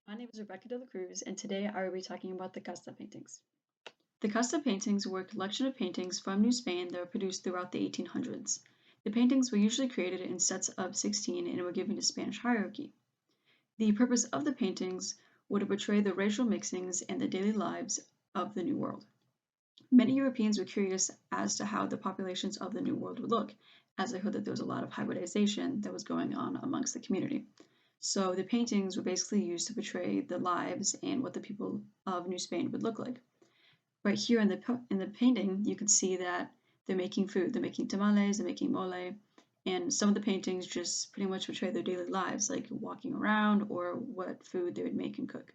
My name is Rebecca de la Cruz, and today I will be talking about the Casta paintings. The Casta paintings were a collection of paintings from New Spain that were produced throughout the 1800s. The paintings were usually created in sets of 16 and were given to Spanish hierarchy. The purpose of the paintings was to portray the racial mixings and the daily lives of the New World. Many Europeans were curious as to how the populations of the New World would look, as they heard that there was a lot of hybridization that was going on amongst the community. So the paintings were basically used to portray the lives and what the people of New Spain would look like. Right here in the painting, you can see that they're making food. They're making tamales, they're making mole, and some of the paintings just pretty much portray their daily lives, like walking around or what food they would make and cook.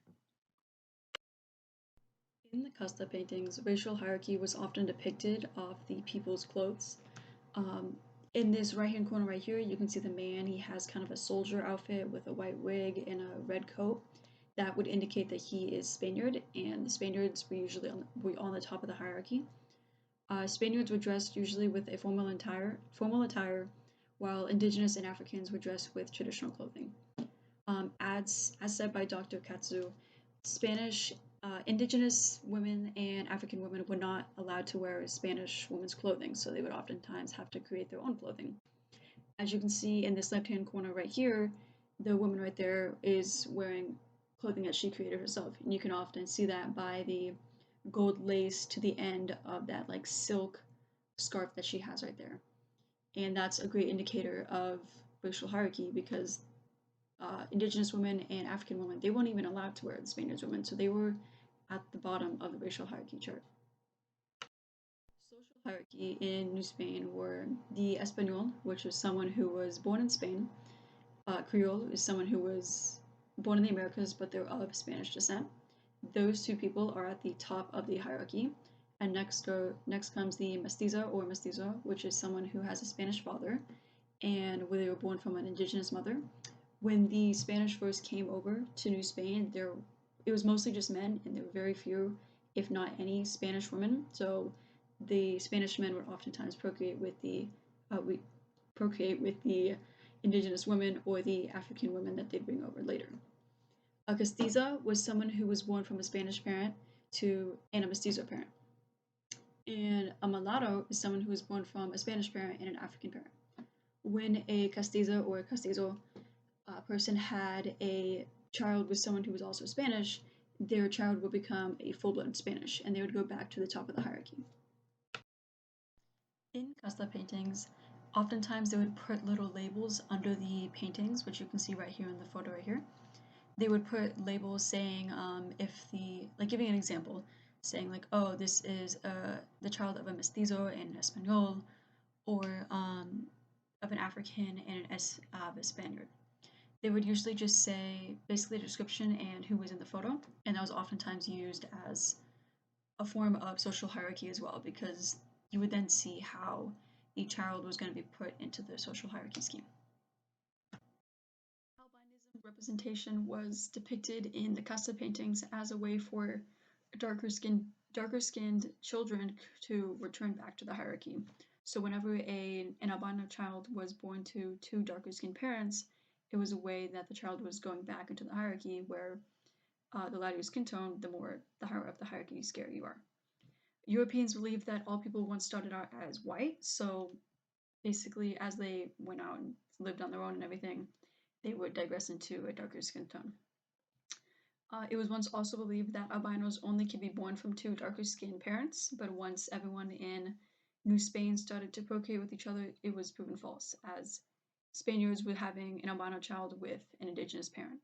In the Casta paintings, racial hierarchy was often depicted off the people's clothes. Um, in this right-hand corner right here, you can see the man. He has kind of a soldier outfit with a white wig and a red coat. That would indicate that he is Spaniard, and the Spaniards were on the top of the hierarchy. Spaniards were dressed usually with a formal attire, while indigenous and Africans were dressed with traditional clothing. As said by Dr. Katsu, Spanish indigenous women and African women were not allowed to wear Spanish women's clothing, so they would oftentimes have to create their own clothing. As you can see in this left-hand corner right here, the woman right there is wearing clothing that she created herself, and you can often see that by the gold lace to the end of that like silk scarf that she has right there. And that's a great indicator of racial hierarchy because indigenous women and African women, they weren't even allowed to wear the Spaniards women, so they were at the bottom of the racial hierarchy chart. Social hierarchy in New Spain were the Espanol, which was someone who was born in Spain. Creole is someone who was born in the Americas, but they're of Spanish descent. Those two people are at the top of the hierarchy. And next comes the mestiza or mestizo, which is someone who has a Spanish father and where they were born from an indigenous mother. When the Spanish first came over to New Spain, it was mostly just men, and there were very few, if not any, Spanish women. So the Spanish men would oftentimes procreate with the indigenous women or the African women that they bring over later. A castiza was someone who was born from a Spanish parent and a mestizo parent. And a mulatto is someone who was born from a Spanish parent and an African parent. When a castiza or a castizo person had a child with someone who was also Spanish, their child would become a full-blown Spanish, and they would go back to the top of the hierarchy. In Casta paintings, oftentimes they would put little labels under the paintings, which you can see right here in the photo right here. They would put labels saying like giving an example, saying like, oh, this is the child of a mestizo and Espanol, or of an African and a Spaniard. They would usually just say basically a description and who was in the photo, and that was oftentimes used as a form of social hierarchy as well, because you would then see how the child was going to be put into the social hierarchy scheme. Albinism representation was depicted in the Casta paintings as a way for darker skinned children to return back to the hierarchy. So whenever an albino child was born to two darker skinned parents, it was a way that the child was going back into the hierarchy where the lighter your skin tone, the more the higher up the hierarchy scare you are. Europeans believed that all people once started out as white, so basically as they went out and lived on their own and everything, they would digress into a darker skin tone. It was once also believed that albinos only could be born from two darker skinned parents, but once everyone in New Spain started to procreate with each other, it was proven false, as Spaniards were having an albino child with an indigenous parent.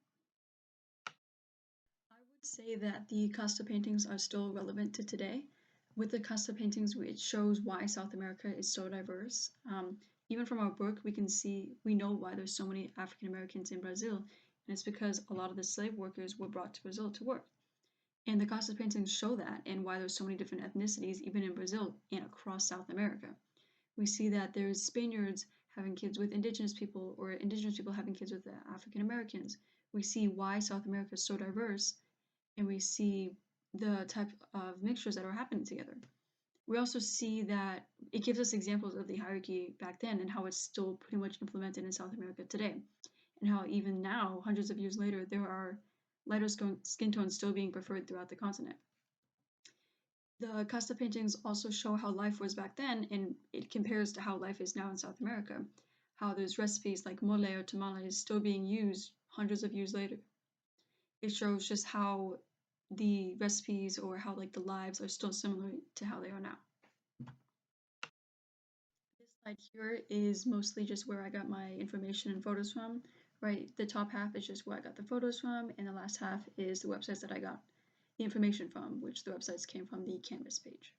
I would say that the Casta paintings are still relevant to today. With the Casta paintings, it shows why South America is so diverse. Even from our book, we know why there's so many African Americans in Brazil, and it's because a lot of the slave workers were brought to Brazil to work. And the Casta paintings show that and why there's so many different ethnicities, even in Brazil and across South America. We see that there's Spaniards having kids with indigenous people, or indigenous people having kids with African Americans. We see why South America is so diverse, and we see the type of mixtures that are happening together. We also see that it gives us examples of the hierarchy back then and how it's still pretty much implemented in South America today, and how even now, hundreds of years later, there are lighter skin tones still being preferred throughout the continent. The Casta paintings also show how life was back then, and it compares to how life is now in South America, how there's recipes like mole or tamales still being used hundreds of years later. It shows just how the recipes or how like the lives are still similar to how they are now. This slide here is mostly just where I got my information and photos from. Right, the top half is just where I got the photos from, and the last half is the websites that I got the information from, which the websites came from the Canvas page.